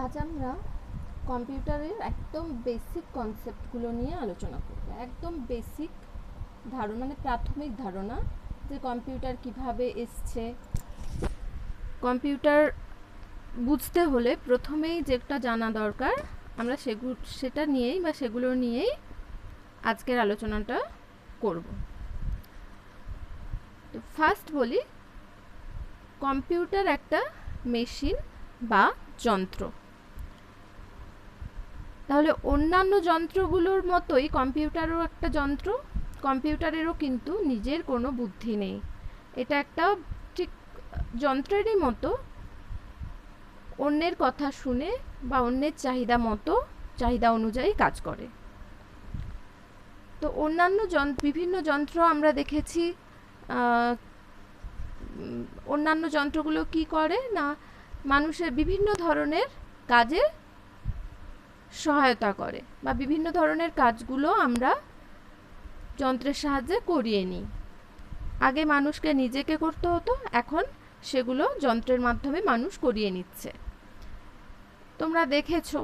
আজ আমরা কম্পিউটারের একদম বেসিক কনসেপ্টগুলো নিয়ে আলোচনা করব। একদম বেসিক ধারণা, মানে প্রাথমিক ধারণা যে কম্পিউটার কিভাবে এসছে। কম্পিউটার বুঝতে হলে প্রথমেই যেটা জানা দরকার, আমরা সেটা নিয়েই বা সেগুলো নিয়েই আজকের আলোচনাটা করব। তো ফার্স্ট বলি, কম্পিউটার একটা মেশিন বা যন্ত্র। তাহলে অন্যান্য যন্ত্রগুলোর মতোই কম্পিউটারও একটা যন্ত্র। কম্পিউটারেরও কিন্তু নিজের কোনো বুদ্ধি নেই। এটা একটা ঠিক যন্ত্রেরই মতো অন্যের কথা শুনে বা অন্যের চাহিদা অনুযায়ী কাজ করে। তো অন্যান্য বিভিন্ন যন্ত্র আমরা দেখেছি, অন্যান্য যন্ত্রগুলো কি করে না, মানুষের বিভিন্ন ধরনের কাজে সহায়তা করে বা বিভিন্ন ধরনের কাজগুলো আমরা যন্ত্রের সাহায্যে করিয়ে নিই। আগে মানুষকে নিজেকে করতে হতো, এখন সেগুলো যন্ত্রের মাধ্যমে মানুষ করিয়ে নিচ্ছে। তোমরা দেখেছো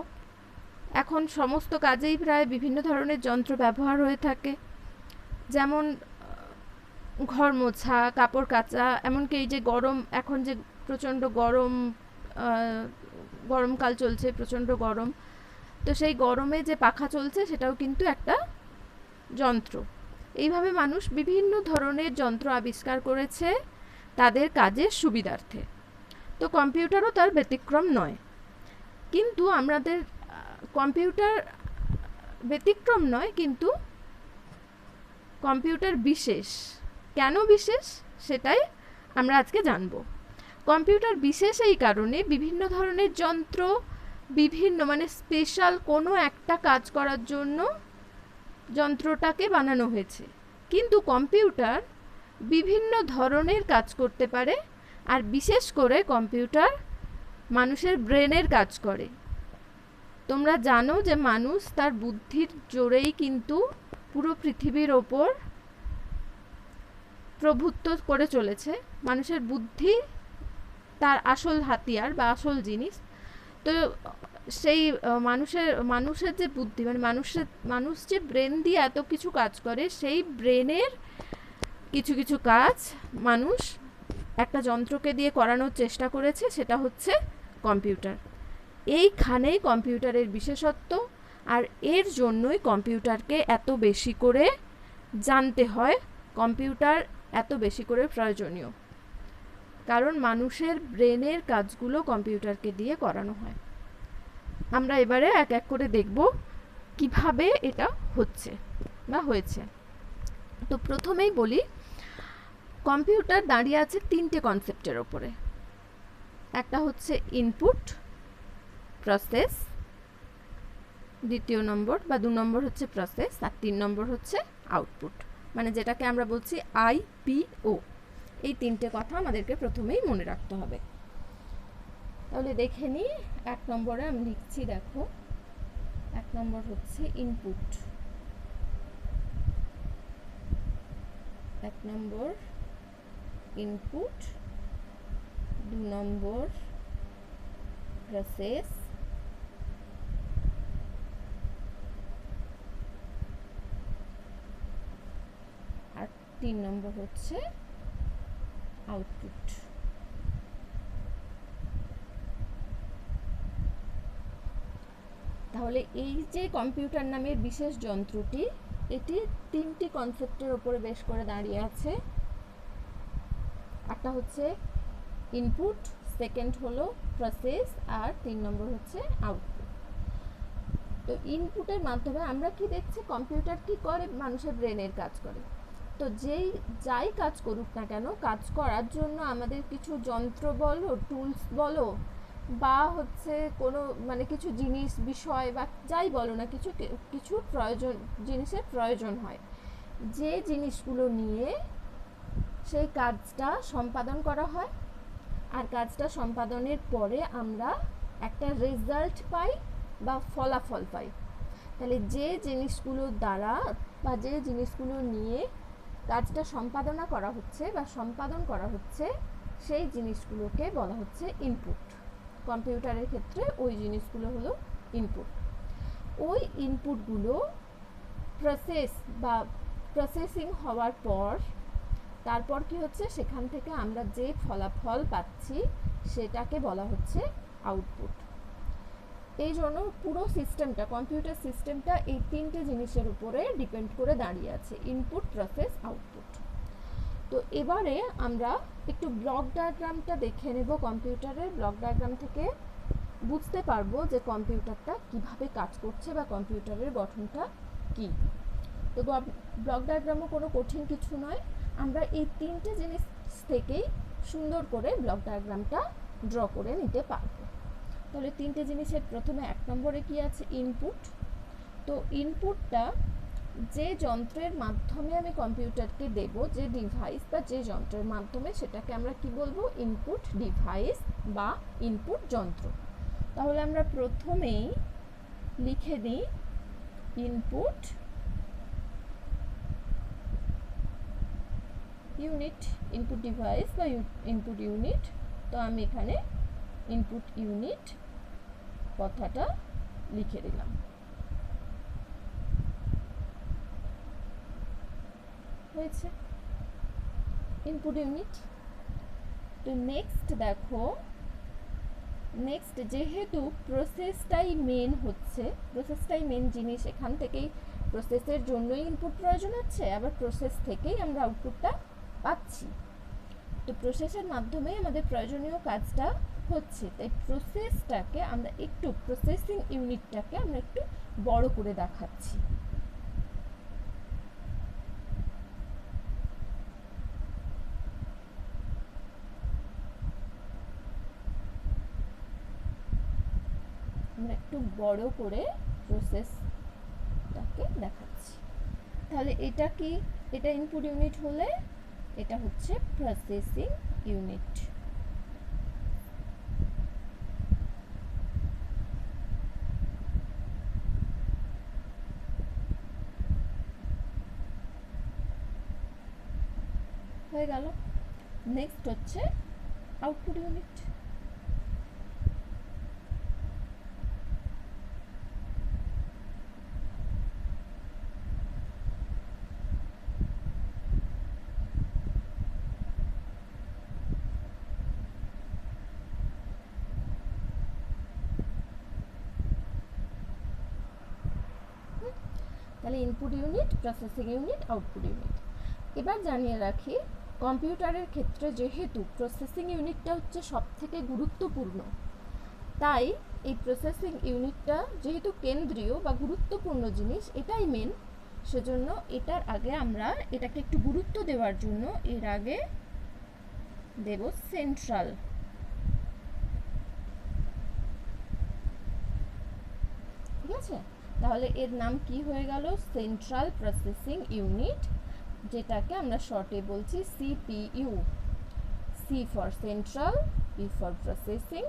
এখন সমস্ত কাজেই প্রায় বিভিন্ন ধরনের যন্ত্র ব্যবহার হয়ে থাকে, যেমন ঘর মোছা, কাপড় কাচা, এমনকি এই যে এখন যে প্রচণ্ড গরমকাল চলছে, প্রচণ্ড গরম, তো সেই গরমে যে পাখা চলছে সেটাও কিন্তু একটা যন্ত্র। এইভাবে মানুষ বিভিন্ন ধরনের যন্ত্র আবিষ্কার করেছে তাদের কাজের সুবিধার্থে। তো কম্পিউটারও তার ব্যতিক্রম নয়। কিন্তু আমাদের কম্পিউটার ব্যতিক্রম নয়, কিন্তু কম্পিউটার বিশেষ। কেন বিশেষ সেটাই আমরা আজকে জানব। কম্পিউটার বিশেষ এই কারণে, বিভিন্ন ধরনের যন্ত্র মানে স্পেশাল কোনো একটা কাজ করার জন্য যন্ত্রটাকে বানানো হয়েছে, কিন্তু কম্পিউটার বিভিন্ন ধরনের কাজ করতে পারে। আর বিশেষ করে কম্পিউটার মানুষের ব্রেনের কাজ করে। তোমরা জানো যে মানুষ তার বুদ্ধির জোরেই কিন্তু পুরো পৃথিবীর ওপর প্রভুত্ব করে চলেছে। মানুষের বুদ্ধি তার আসল হাতিয়ার বা আসল জিনিস। তো সেই মানুষের যে বুদ্ধি, মানে মানুষ যে ব্রেন দিয়ে এত কিছু কাজ করে, সেই ব্রেনের কিছু কিছু কাজ মানুষ একটা যন্ত্রকে দিয়ে করানোর চেষ্টা করেছে, সেটা হচ্ছে কম্পিউটার। এইখানেই কম্পিউটারের বিশেষত্ব, আর এর জন্যই কম্পিউটারকে এত বেশি করে জানতে হয়, কম্পিউটার এত বেশি করে প্রয়োজনীয়, কারণ মানুষের ব্রেনের কাজগুলো কম্পিউটারকে দিয়ে করানো হয়। আমরা এবারে এক এক করে দেখব কিভাবে এটা হচ্ছে বা হয়েছে। তো প্রথমেই বলি, কম্পিউটার দাঁড়িয়ে আছে তিনটে কনসেপ্টের ওপরে। একটা হচ্ছে ইনপুট প্রসেস, দ্বিতীয় নম্বর বা 2 নম্বর হচ্ছে প্রসেস, আর 3 নম্বর হচ্ছে আউটপুট, মানে যেটাকে আমরা বলছি আইপিও। এই তিনটে কথা আমাদেরকে প্রথমেই মনে রাখতে হবে। তাহলে দেখে নিই, 1 নম্বরে আমি লিখছি, দেখো 1 নম্বর হচ্ছে ইনপুট, 1 নম্বর ইনপুট, 2 নম্বর প্রসেস, আর 3 নম্বর হচ্ছে আউটপুট। তাহলে এই যে কম্পিউটার নামের বিশেষ যন্ত্রটি, এটি তিনটি কনসেপ্টের উপরে বেশ করে দাঁড়িয়ে আছে। একটা হচ্ছে ইনপুট, সেকেন্ড হলো প্রসেস, আর 3 নম্বর হচ্ছে আউটপুট। তো ইনপুটের মাধ্যমে আমরা কি দেখছি, কম্পিউটার কি করে, মানুষের ব্রেনের কাজ করে। তো যাই কাজ করুক না কেন, কাজ করার জন্য আমাদের কিছু যন্ত্র বলো, টুলস বলো, বা হচ্ছে কোনো মানে কিছু জিনিস, বিষয় বা যাই বলো না, কিছু জিনিসের প্রয়োজন হয়, যে জিনিসগুলো নিয়ে সেই কাজটা সম্পাদন করা হয়। আর কাজটা সম্পাদনের পরে আমরা একটা রেজাল্ট পাই বা ফলাফল পাই। তাহলে যে জিনিসগুলোর দ্বারা বা যে জিনিসগুলো নিয়ে কাজটা সম্পাদন করা হচ্ছে, সেই জিনিসগুলোকে বলা হচ্ছে ইনপুট। কম্পিউটারের ক্ষেত্রে ওই জিনিসগুলো হলো ইনপুট। ওই ইনপুটগুলো প্রসেসিং হওয়ার পর তারপর কি হচ্ছে, সেখান থেকে আমরা যে ফলাফল পাচ্ছি সেটাকে বলা হচ্ছে আউটপুট। এই জন্য পুরো সিস্টেমটা, কম্পিউটার সিস্টেমটা এই তিনটে জিনিসের উপরে ডিপেন্ড করে দাঁড়িয়ে আছে, ইনপুট, প্রসেস, আউটপুট। তো এবারে আমরা একটু ব্লক ডায়াগ্রামটা দেখে নেব। কম্পিউটারের ব্লক ডায়াগ্রাম থেকে বুঝতে পারবো যে কম্পিউটারটা কিভাবে কাজ করছে বা কম্পিউটারের গঠনটা কি। তো ব্লক ডায়াগ্রামও কোনো কঠিন কিছু নয়, আমরা এই তিনটে জিনিস থেকেই সুন্দর করে ব্লক ডায়াগ্রামটা ড্র করে নিতে পারবো। তাহলে তিনটে জিনিসের প্রথমে 1 নম্বরে কি আছে, ইনপুট। তো ইনপুটটা যে যন্ত্রের মাধ্যমে আমি কম্পিউটারকে দেব, যে ডিভাইস বা যে যন্ত্রের মাধ্যমে, সেটাকে আমরা কি বলবো, ইনপুট ডিভাইস বা ইনপুট যন্ত্র। তাহলে আমরা প্রথমেই লিখে দিই ইনপুট ইউনিট, ইনপুট ডিভাইস বা ইনপুট ইউনিট। তো আমি এখানে ইনপুট ইউনিট কথাটা লিখে দিলাম। হয়েছে ইনপুট ইউনিট। তো নেক্সট দেখো, নেক্সট যেহেতু প্রসেসটাই মেন হচ্ছে, প্রসেসটাই মেন জিনিস, এখান থেকেই প্রসেসের জন্যই ইনপুট প্রয়োজন হচ্ছে, আবার প্রসেস থেকেই আমরা আউটপুটটা পাচ্ছি। তো প্রসেসের মাধ্যমেই আমাদের প্রয়োজনীয় কাজটা হচ্ছে। তাই প্রসেসটাকে আমরা একটু, প্রসেসিং ইউনিটটাকে আমরা একটু বড় করে দেখাচ্ছি। আমরা একটু বড় করে প্রসেসটাকে দেখাচ্ছি। তাহলে এটা কি, এটা ইনপুট ইউনিট হলে এটা হচ্ছে প্রসেসিং ইউনিট। হয়ে গেল। নেক্সট হচ্ছে আউটপুট ইউনিট। তাহলে input unit, processing unit, output unit. এবার জানিয়ে রাখি, কম্পিউটারের ক্ষেত্রে যেহেতু প্রসেসিং ইউনিটটা হচ্ছে সবথেকে গুরুত্বপূর্ণ, তাই এই প্রসেসিং ইউনিটটা যেহেতু কেন্দ্রীয় বা গুরুত্বপূর্ণ জিনিস, এটাই মেন, সেজন্য এটার আগে আমরা এটাকে একটু গুরুত্ব দেওয়ার জন্য এর আগে দেব সেন্ট্রাল। ঠিক আছে, তাহলে এর নাম কি হয়ে গেল, সেন্ট্রাল প্রসেসিং ইউনিট, যেটাকে আমরা শর্টে বলছি CPU. C for central, P for processing,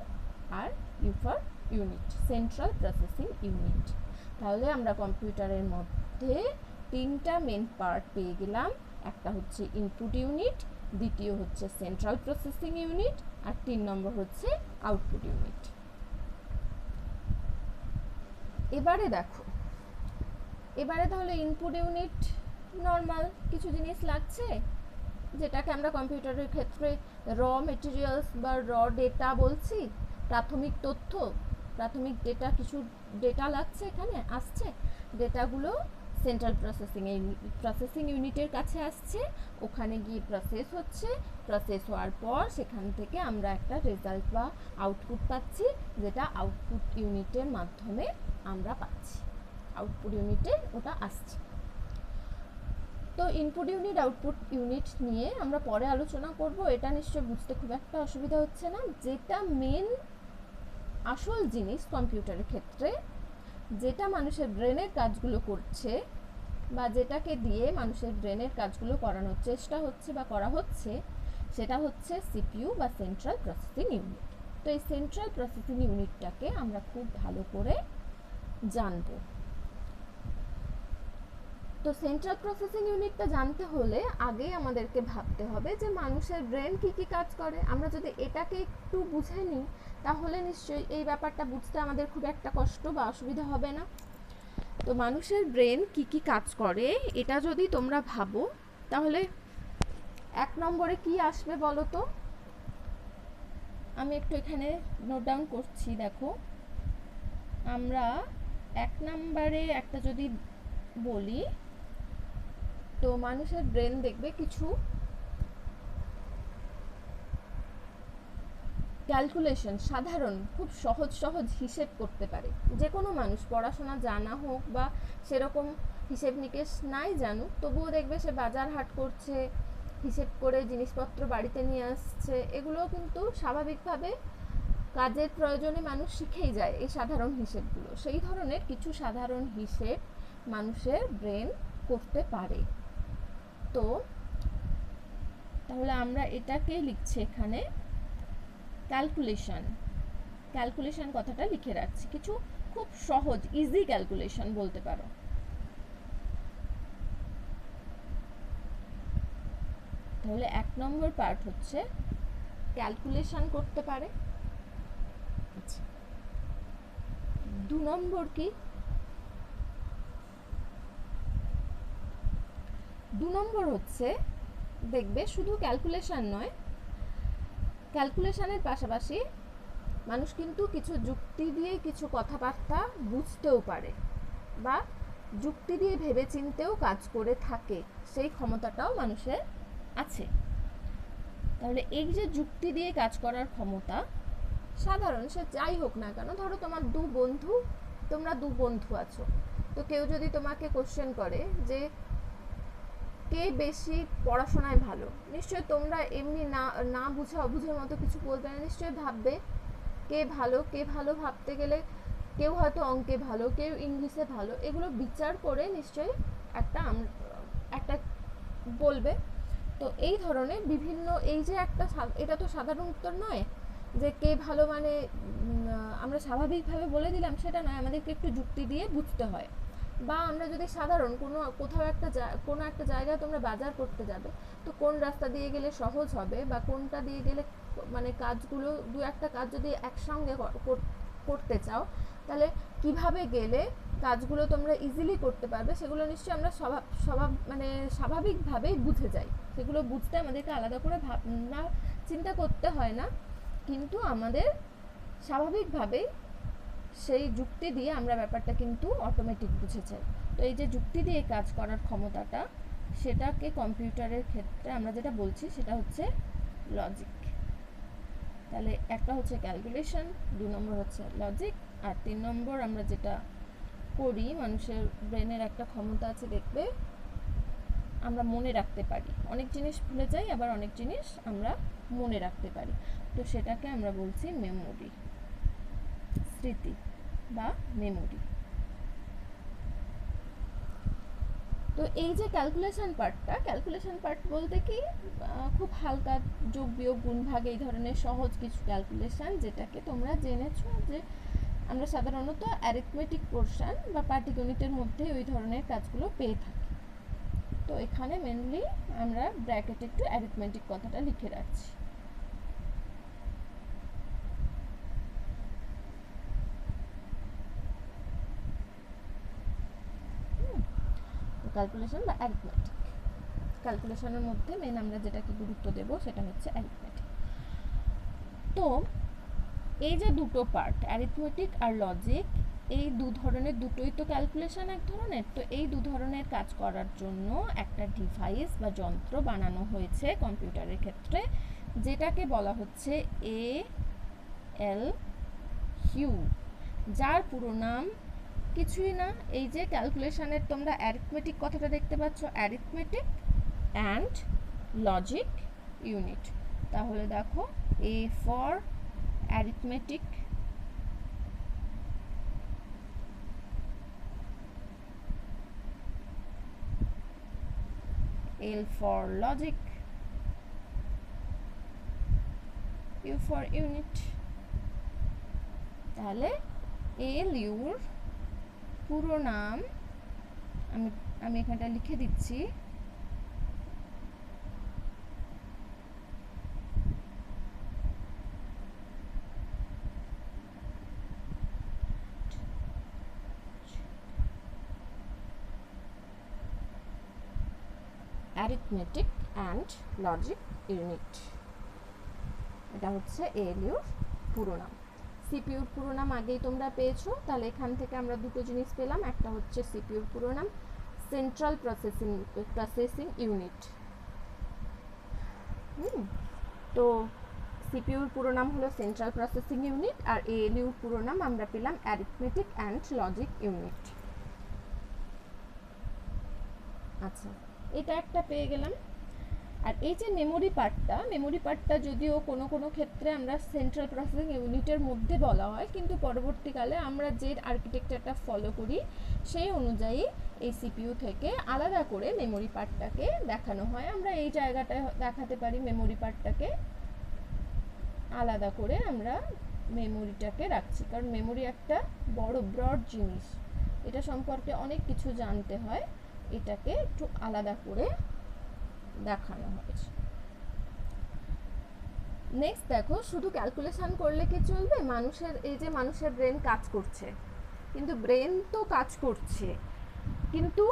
আর U for unit, central processing unit. তাহলে আমরা কম্পিউটারের মধ্যে তিনটা মেন পার্ট পেয়ে গেলাম। একটা হচ্ছে ইনপুট ইউনিট, দ্বিতীয় হচ্ছে সেন্ট্রাল প্রসেসিং ইউনিট, আর 3 নম্বর হচ্ছে আউটপুট ইউনিট। এবারে দেখো, এবারে তাহলে ইনপুট ইউনিট নর্মাল কিছু জিনিস লাগছে, যেটাকে আমরা কম্পিউটারের ক্ষেত্রে র মেটেরিয়ালস বা র ডেটা বলছি, প্রাথমিক তথ্য, প্রাথমিক ডেটা, কিছু ডেটা লাগছে, এখানে আসছে ডেটাগুলো সেন্ট্রাল প্রসেসিং ইউনিটের কাছে আসছে, ওখানে গিয়ে প্রসেস হচ্ছে, প্রসেস হওয়ার পর সেখান থেকে আমরা একটা রেজাল্ট বা আউটপুট পাচ্ছি, যেটা আউটপুট ইউনিটের মাধ্যমে আমরা পাচ্ছি, আউটপুট ইউনিটে ওটা আসছে। তো ইনপুট ইউনিট, আউটপুট ইউনিট নিয়ে আমরা পরে আলোচনা করব, এটা নিশ্চয়ই বুঝতে খুব একটা অসুবিধা হচ্ছে না। যেটা মেন আসল জিনিস কম্পিউটারের ক্ষেত্রে, যেটা মানুষের ব্রেনের কাজগুলো করছে বা যেটাকে দিয়ে মানুষের ব্রেনের কাজগুলো করানোর চেষ্টা হচ্ছে বা করা হচ্ছে, সেটা হচ্ছে সিপিইউ বা সেন্ট্রাল প্রসেসিং ইউনিট। তো এই সেন্ট্রাল প্রসেসিং ইউনিটটাকে আমরা খুব ভালো করে জানবো। তো সেন্ট্রাল প্রসেসিং ইউনিটটা জানতে হলে আগেই আমাদেরকে ভাবতে হবে যে মানুষের ব্রেন কি কি কাজ করে। আমরা যদি এটাকে একটু বুঝে নিই তাহলে নিশ্চয়ই এই ব্যাপারটা বুঝতে আমাদের খুব একটা কষ্ট বা অসুবিধা হবে না। তো মানুষের ব্রেন কি কি কাজ করে এটা যদি তোমরা ভাবো তাহলে 1 নম্বরে কি আসবে বলো তো? আমি একটু এখানে নোট ডাউন করছি, দেখো। আমরা 1 নম্বরে একটা যদি বলি, তো মানুষের ব্রেন দেখবে কিছু ক্যালকুলেশন, সাধারণ খুব সহজ সহজ হিসেব করতে পারে। যে কোনো মানুষ পড়াশোনা জানা হোক বা সেরকম হিসেব নিকেশ নাই জানুক, তবুও দেখবে সে বাজার হাট করছে, হিসেব করে জিনিসপত্র বাড়িতে নিয়ে আসছে। এগুলোও কিন্তু স্বাভাবিকভাবে কাজের প্রয়োজনে মানুষ শিখেই যায় এই সাধারণ হিসেবগুলো। সেই ধরনের কিছু সাধারণ হিসেব মানুষের ব্রেন করতে পারে। তো তাহলে আমরা এটাকে লিখছি এখানে ক্যালকুলেশন। ক্যালকুলেশন কথাটা লিখে রাখছি, কিছু খুব সহজ ইজি ক্যালকুলেশন বলতে পারো। তাহলে 1 নম্বর পার্ট হচ্ছে ক্যালকুলেশন করতে পারে। আচ্ছা, 2 নম্বর কি? 2 নম্বর হচ্ছে দেখবে শুধু ক্যালকুলেশন নয়, ক্যালকুলেশনের পাশাপাশি মানুষ কিন্তু কিছু যুক্তি দিয়ে কিছু কথাবার্তা বুঝতেও পারে বা যুক্তি দিয়ে ভেবে চিন্তেও কাজ করে থাকে, সেই ক্ষমতাটাও মানুষের আছে। তাহলে এই যে যুক্তি দিয়ে কাজ করার ক্ষমতা, সাধারণ সে যাই হোক না কেন, ধরো তোমার তোমরা 2 বন্ধু আছো, তো কেউ যদি তোমাকে কোশ্চেন করে যে কে বেশি পড়াশোনায় ভালো, নিশ্চয়ই তোমরা এমনি না বুঝে অবুঝের মতো কিছু বলবে না, নিশ্চয়ই ভাববে কে ভালো ভাবতে গেলে কেউ হয়তো অঙ্কে ভালো, কেউ ইংলিশে ভালো, এগুলো বিচার করে নিশ্চয়ই একটা বলবে। তো এই ধরনের বিভিন্ন, এই যে এটা তো সাধারণ উত্তর নয় যে কে ভালো মানে আমরা স্বাভাবিকভাবে বলে দিলাম, সেটা নয়, আমাদেরকে একটু যুক্তি দিয়ে বুঝতে হয়। বা আমরা যদি সাধারণ কোথাও কোনো একটা জায়গায় তোমরা বাজার করতে যাবে, তো কোন রাস্তা দিয়ে গেলে সহজ হবে বা কোনটা দিয়ে গেলে মানে কাজগুলো 2-1টা কাজ যদি একসঙ্গে করতে চাও, তাহলে কিভাবে গেলে কাজগুলো তোমরা ইজিলি করতে পারবে, সেগুলো নিশ্চয়ই আমরা মানে স্বাভাবিকভাবেই বুঝে যাই। সেগুলো বুঝতে আমাদেরকে আলাদা করে ভাবনা চিন্তা করতে হয় না, কিন্তু আমাদের স্বাভাবিকভাবেই সেই যুক্তি দিয়ে আমরা ব্যাপারটা কিন্তু অটোমেটিক বুঝে যাই। তো এই যে যুক্তি দিয়ে কাজ করার ক্ষমতাটা, সেটাকে কম্পিউটারের ক্ষেত্রে আমরা যেটা বলছি সেটা হচ্ছে লজিক। তাহলে একটা হচ্ছে ক্যালকুলেশন, 2 নম্বর হচ্ছে লজিক, আর 3 নম্বর আমরা যেটা করি, মানুষের ব্রেনের একটা ক্ষমতা আছে দেখবে আমরা মনে রাখতে পারি। অনেক জিনিস ভুলে যাই, আবার অনেক জিনিস আমরা মনে রাখতে পারি। তো সেটাকে আমরা বলছি মেমোরি, স্মৃতি বা মেমোরি। তো এই যে ক্যালকুলেশন পার্ট বলতে কি খুব হালকা যোগ বিয়োগ গুণ ভাগ এই ধরনের সহজ কিছু ক্যালকুলেশন, যেটাকে তোমরা জেনেছো যে আমরা সাধারণত অ্যারিথমেটিক পোর্শন বা পাটিগণিতের মধ্যে ওই ধরনের কাজগুলো পেয়ে থাকি। তো এখানে মেনলি আমরা ব্র্যাকেটে একটু অ্যারিথমেটিক কথাটা লিখে রাখছি। ক্যালকুলেশন বা অ্যারিথমেটিক, ক্যালকুলেশনের মধ্যে মেন আমরা যেটাকে গুরুত্ব দেব সেটা হচ্ছে অ্যারিথমেটিক। তো এই যে দুটো পার্ট অ্যারিথমেটিক আর লজিক, এই দুটোই তো ক্যালকুলেশন এক ধরনের। তো এই 2 ধরনের কাজ করার জন্য একটা ডিভাইস বা যন্ত্র বানানো হয়েছে কম্পিউটারের ক্ষেত্রে, যেটাকে বলা হচ্ছে ALU, যার পুরো নাম কিছুই না, এই যে ক্যালকুলেশনের তোমরা অ্যারিথমেটিক কথাটা দেখতে পাচ্ছ, অ্যারিথমেটিক অ্যান্ড লজিক ইউনিট। তাহলে দেখো A for arithmetic, L for logic, U for unit। তাহলে ALU পুরো নাম আমি আমি এখানটা লিখে দিচ্ছি। অ্যারিথমেটিক অ্যান্ড লজিক ইউনিট, এটা হচ্ছে এএলইউর পুরো নাম। সিপিইউর পুরো নাম আগেই তোমরা পেয়েছো, তাহলে এখান থেকে আমরা দুটো জিনিস পেলাম। একটা হচ্ছে সিপিইউর পুরো নাম সেন্ট্রাল প্রসেসিং ইউনিট। তো সিপিইউর পুরো নাম হলো সেন্ট্রাল প্রসেসিং ইউনিট, আর এএলইউর পুরো নাম আমরা পেলাম অ্যারিথমেটিক অ্যান্ড লজিক ইউনিট। আচ্ছা, এটা একটা পেয়ে গেলাম। আর এই যে মেমোরি পার্টটা যদিও কোনো কোনো ক্ষেত্রে আমরা সেন্ট্রাল প্রসেসিং ইউনিটের মধ্যে বলা হয়, কিন্তু পরবর্তীকালে আমরা যে আর্কিটেকচারটা ফলো করি সেই অনুযায়ী এই সিপিইউ থেকে আলাদা করে মেমোরি পার্টটাকে দেখানো হয়। আমরা এই জায়গাটায় দেখাতে পারি মেমোরি পার্টটাকে আলাদা করে আমরা মেমোরিটাকে রাখছি, কারণ মেমোরি একটা বড় ব্রড জিনিস, এটা সম্পর্কে অনেক কিছু জানতে হয়, এটাকে একটু আলাদা করে দেখানো হয়েছে। নেক্সট দেখো, শুধু ক্যালকুলেশন করলে কি চলবে? মানুষের ব্রেন কাজ করছে, কিন্তু ব্রেন তো কাজ করছে, কিন্তু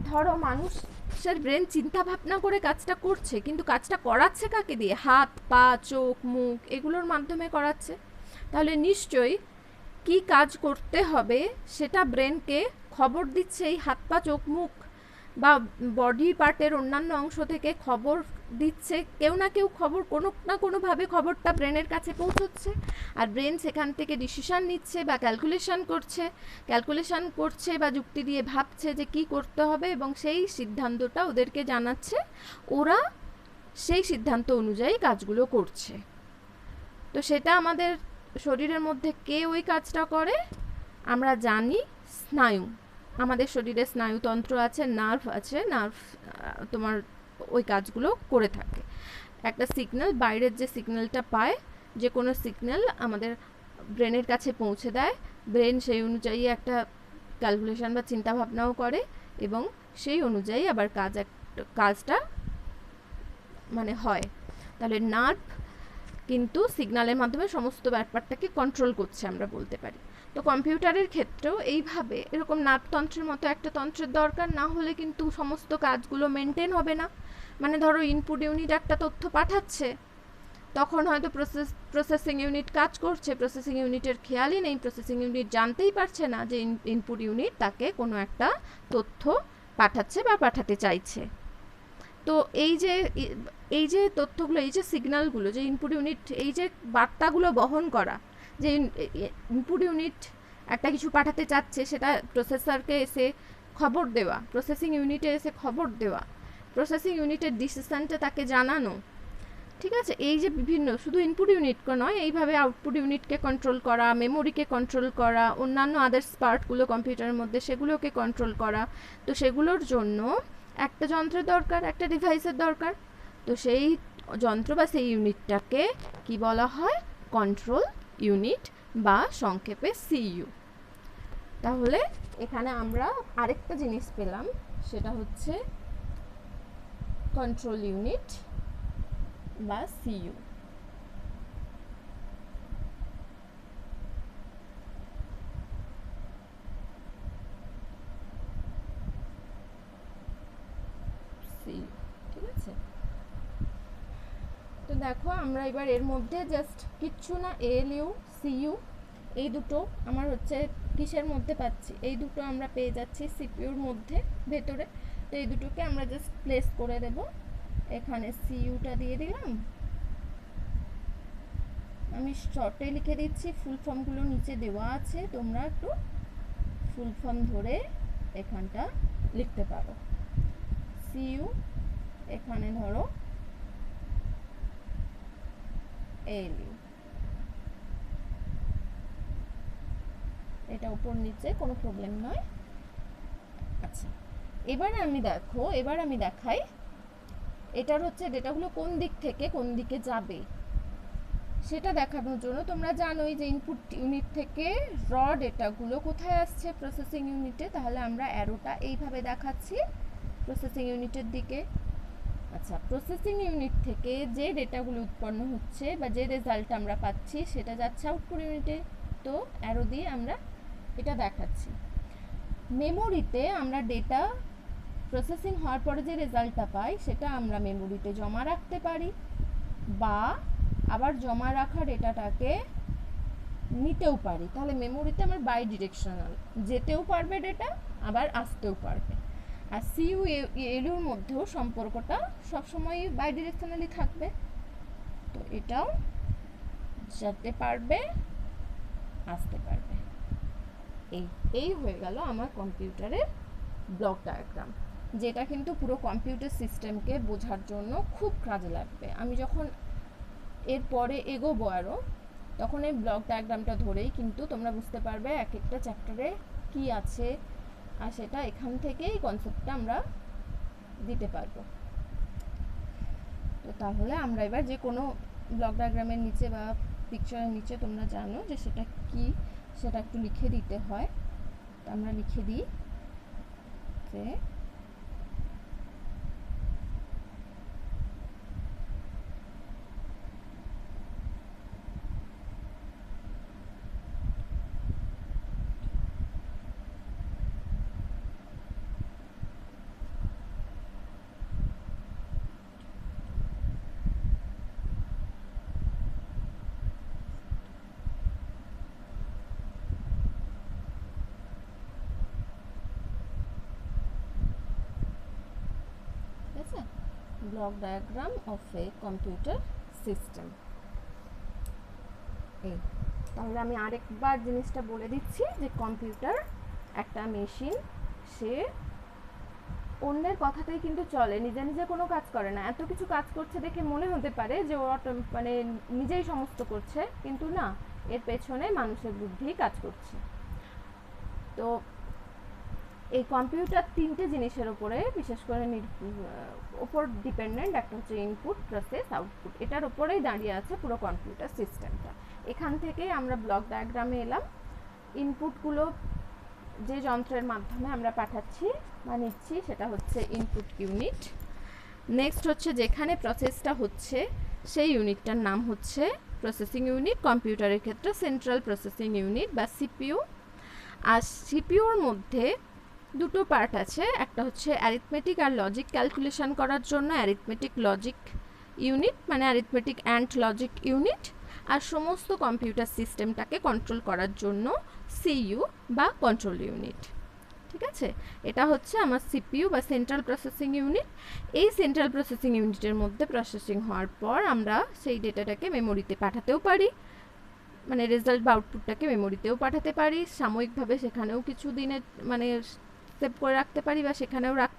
ধরো মানুষের ব্রেন চিন্তা ভাবনা করে কাজটা করছে, কিন্তু কাজটা করাচ্ছে কাকে দিয়ে? হাত, পা, চোখ, মুখ এগুলোর মাধ্যমে করাচ্ছে। তাহলে নিশ্চয়ই কি কাজ করতে হবে সেটা ব্রেনকে খবর দিচ্ছে এই হাত, পা, চোখ, মুখ বা বডি পার্টের অন্যান্য অংশ থেকে খবর দিচ্ছে। কেউ না কেউ খবর, কোনো না কোনোভাবে খবরটা ব্রেনের কাছে পৌঁছচ্ছে, আর ব্রেন সেখান থেকে ডিসিশন নিচ্ছে বা ক্যালকুলেশন করছে বা যুক্তি দিয়ে ভাবছে যে কি করতে হবে, এবং সেই সিদ্ধান্তটা ওদেরকে জানাচ্ছে, ওরা সেই সিদ্ধান্ত অনুযায়ী কাজগুলো করছে। তো সেটা আমাদের শরীরের মধ্যে কে ওই কাজটা করে? আমরা জানি স্নায়ু। আমাদের শরীরে স্নায়ুতন্ত্র আছে, নার্ভ আছে, নার্ভ তোমার ওই কাজগুলো করে থাকে। একটা সিগন্যাল, বাইরের যে সিগন্যালটা পায়, যে কোনো সিগন্যাল আমাদের ব্রেনের কাছে পৌঁছে দেয়, ব্রেন সেই অনুযায়ী একটা ক্যালকুলেশন বা চিন্তাভাবনাও করে, এবং সেই অনুযায়ী আবার কাজটা মানে হয়। তাহলে নার্ভ কিন্তু সিগন্যালের মাধ্যমে সমস্ত ব্যাপারটাকে কন্ট্রোল করছে, আমরা বলতে পারি। তো কম্পিউটারের ক্ষেত্রেও এইভাবে এরকম নার্ভতন্ত্রের মতো একটা তন্ত্রের দরকার, না হলে কিন্তু সমস্ত কাজগুলো মেনটেন হবে না। মানে ধরো ইনপুট ইউনিট একটা তথ্য পাঠাচ্ছে, তখন হয়তো প্রসেসিং ইউনিট কাজ করছে, প্রসেসিং ইউনিটের খেয়ালই নেই, প্রসেসিং ইউনিট জানতেই পারছে না যে ইনপুট ইউনিট তাকে কোনো একটা তথ্য পাঠাচ্ছে বা পাঠাতে চাইছে। তো এই যে তথ্যগুলো, এই যে সিগন্যালগুলো, যে ইনপুট ইউনিট এই যে বার্তাগুলো বহন করা, যে ইনপুট ইউনিট একটা কিছু পাঠাতে চাচ্ছে, সেটা প্রসেসরকে এসে খবর দেওয়া, প্রসেসিং ইউনিটে এসে খবর দেওয়া, প্রসেসিং ইউনিটের ডিসিশনটা তাকে জানানো, ঠিক আছে? এই যে বিভিন্ন, শুধু ইনপুট ইউনিটকে নয়, এইভাবে আউটপুট ইউনিটকে কন্ট্রোল করা, মেমোরিকে কন্ট্রোল করা, অন্যান্য আদার্স পার্টগুলো কম্পিউটারের মধ্যে সেগুলোকে কন্ট্রোল করা। তো সেগুলোর জন্য একটা যন্ত্রের দরকার, একটা ডিভাইসের দরকার। তো সেই যন্ত্র বা সেই ইউনিটটাকে কি বলা হয়? কন্ট্রোল ইউনিট, বা সংক্ষেপে সিইউ। তাহলে এখানে আমরা আরেকটা জিনিস পেলাম, সেটা হচ্ছে কন্ট্রোল ইউনিট বা সিইউ। ঠিক আছে? তো দেখো, আমরা এবার এর মধ্যে জাস্ট কিচ্ছু না, এএলইউ, সিইউ এই দুটো আমার হচ্ছে কিসের মধ্যে পাচ্ছি? এই দুটো আমরা পেয়ে যাচ্ছি সিপিইউর মধ্যে ভেতরে। তো এই দুটোকে আমরা জাস্ট প্লেস করে দেব। এখানে সিইউটা দিয়ে দিলাম, আমি শর্টে লিখে দিচ্ছি, ফুল ফর্মগুলো নিচে দেওয়া আছে, তোমরা একটু ফুল ফর্ম ধরে এখানটা লিখতে পারো। সিইউ, এখানে ধরো এএলইউ, এটা উপর নিচে কোনো প্রবলেম নয়। আচ্ছা, এবার আমি দেখাই এটার হচ্ছে ডেটাগুলো কোন দিক থেকে কোন দিকে যাবে সেটা দেখানোর জন্য তোমরা জানোই যে ইনপুট ইউনিট থেকে র ডেটাগুলো কোথায় আসছে, প্রসেসিং ইউনিটে। তাহলে আমরা অ্যারোটা এইভাবে দেখাচ্ছি প্রসেসিং ইউনিটের দিকে। আচ্ছা, প্রসেসিং ইউনিট থেকে যে ডেটাগুলো উৎপন্ন হচ্ছে বা যে রেজাল্ট আমরা পাচ্ছি সেটা যাচ্ছে আউটপুট ইউনিটে। তো অ্যারো দিয়ে আমরা এটা দেখাচ্ছি। মেমোরিতে আমরা ডেটা প্রসেসিং হওয়ার পরে যে রেজাল্টটা পাই সেটা আমরা মেমোরিতে জমা রাখতে পারি, বা আবার জমা রাখা ডেটাটাকে নিতেও পারি। তাহলে মেমোরিতে আমার বাই ডিরেকশনাল, যেতেও পারবে ডেটা, আবার আসতেও পারবে। আর সিইউ এলইউর মধ্যেও সম্পর্কটা সবসময় বাই ডিরেকশনালি থাকবে। তো এটাও যেতে পারবে, আসতে পারবে। এই হয়ে গেল আমার কম্পিউটারের ব্লক ডায়াগ্রাম, যেটা কিন্তু পুরো কম্পিউটার সিস্টেমকে বোঝার জন্য খুব কাজে লাগবে। আমি যখন এরপরে এগোবো আরও, তখন এই ব্লক ডায়াগ্রামটা ধরেই কিন্তু তোমরা বুঝতে পারবে এক একটা চ্যাপ্টারে কি আছে, আর সেটা এখান থেকেই কনসেপ্টটা আমরা দিতে পারবো। তো তাহলে আমরা এবার যে কোনো ব্লক ডায়াগ্রামের নিচে বা পিকচারের নিচে তোমরা জানো যে সেটা কি, সেটা একটু লিখে দিতে হয়। তো আমরা লিখে দিই যে block diagram of a computer system. এই তাহলে আমি আরেকবার জিনিসটা বলে দিচ্ছি যে কম্পিউটার একটা মেশিন, সে অন্যের কথাতেই কিন্তু চলে, নিজে নিজে কোনো কাজ করে না। এত কিছু কাজ করছে দেখে মনে হতে পারে যে ও মানে নিজেই সমস্ত করছে, কিন্তু না, এর পেছনে মানুষের বুদ্ধিই কাজ করছে। তো এই কম্পিউটার তিনটে জিনিসের উপরে বিশেষ করে ওপর ডিপেন্ডেন্ট। একটা হচ্ছে ইনপুট, প্রসেস, আউটপুট। এটার উপরেই দাঁড়িয়ে আছে পুরো কম্পিউটার সিস্টেমটা। এখান থেকেই আমরা ব্লক ডায়াগ্রামে এলাম। ইনপুটগুলো যে যন্ত্রের মাধ্যমে আমরা পাঠাচ্ছি বা নিচ্ছি সেটা হচ্ছে ইনপুট ইউনিট। নেক্সট হচ্ছে যেখানে প্রসেসটা হচ্ছে সেই ইউনিটটার নাম হচ্ছে প্রসেসিং ইউনিট, কম্পিউটারের ক্ষেত্রে সেন্ট্রাল প্রসেসিং ইউনিট বা সিপিইউ। আর সিপিইউর মধ্যে দুটো পার্ট আছে, একটা হচ্ছে অ্যারিথমেটিক আর লজিক ক্যালকুলেশন করার জন্য অ্যারিথমেটিক লজিক ইউনিট, মানে অ্যারিথমেটিক অ্যান্ড লজিক ইউনিট। আর সমস্ত কম্পিউটার সিস্টেমটাকে কন্ট্রোল করার জন্য সিইউ বা কন্ট্রোল ইউনিট। ঠিক আছে, এটা হচ্ছে আমার সিপিইউ বা সেন্ট্রাল প্রসেসিং ইউনিট। এই সেন্ট্রাল প্রসেসিং ইউনিটের মধ্যে প্রসেসিং হওয়ার পর আমরা সেই ডেটাটাকে মেমোরিতে পাঠাতেও পারি, মানে রেজাল্ট বা আউটপুটটাকে মেমোরিতেও পাঠাতে পারি, সাময়িকভাবে সেখানেও কিছু দিনের মানে সেভ করে রাখতে পারি বা সেখানেও রাখতে